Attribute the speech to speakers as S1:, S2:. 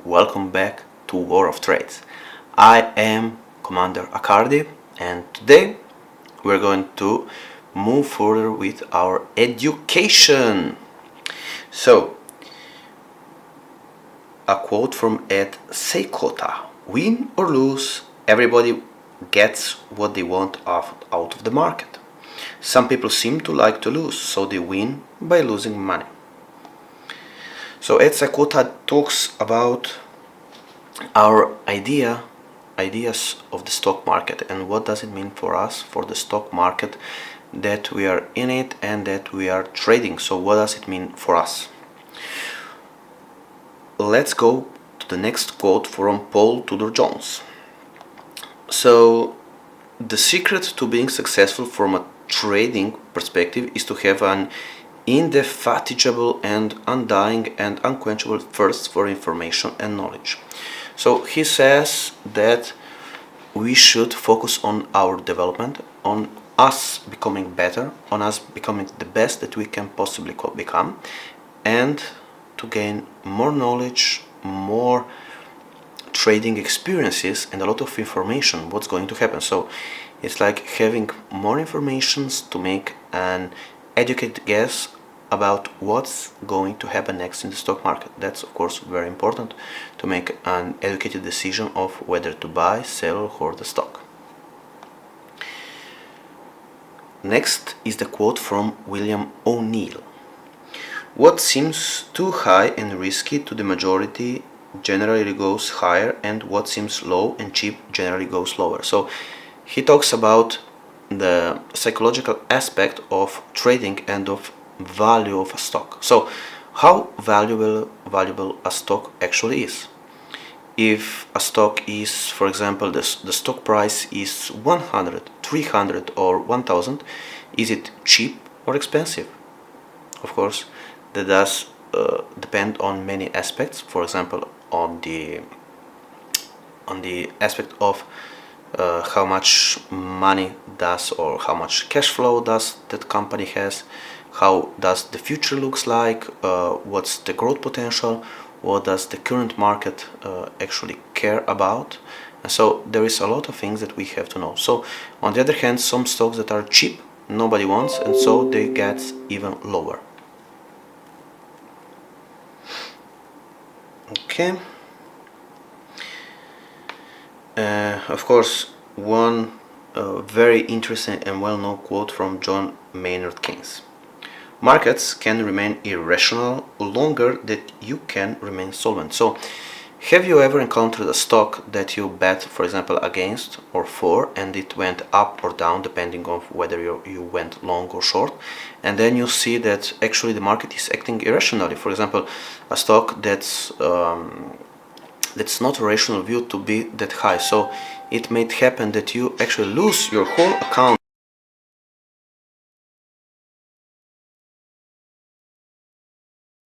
S1: welcome back to War of Trades. I am Commander Accardi, and today we're going to move further with our education. So, a quote from Ed Seykota: "Win or lose, everybody gets what they want out of the market. Some people seem to like to lose, so they win by losing money." So Ed Seykota talks about our ideas of the stock market and what does it mean for us, for the stock market, that we are in it and that we are trading. So what does it mean for us? Let's go to the next quote from Paul Tudor Jones. So the secret to being successful from a trading perspective is to have an indefatigable and undying and unquenchable thirst for information and knowledge. So he says that we should focus on our development, on us becoming better, on us becoming the best that we can possibly become, and to gain more knowledge, more trading experiences, and a lot of information what's going to happen. So it's like having more information to make an educated guess about what's going to happen next in the stock market. That's of course very important to make an educated decision of whether to buy, sell, or hold the stock. Next is the quote from William O'Neill: "What seems too high and risky to the majority generally goes higher, and what seems low and cheap generally goes lower." So he talks about the psychological aspect of trading and of value of a stock. So how valuable a stock actually is. If a stock is, for example, the stock price is 100, 300 or 1000, is it cheap or expensive? Of course, that does depend on many aspects. For example, on the aspect of how much money does, or how much cash flow does that company has, how does the future looks like, what's the growth potential, what does the current market actually care about. And so there is a lot of things that we have to know. So on the other hand, some stocks that are cheap nobody wants, and so they get even lower. Okay. Of course, one very interesting and well-known quote from John Maynard Keynes: "Markets can remain irrational longer than you can remain solvent." So have you ever encountered a stock that you bet, for example, against or for, and it went up or down depending on whether you went long or short, and then you see that actually the market is acting irrationally? For example, a stock that's not a rational view to be that high. So it may happen that you actually lose your whole account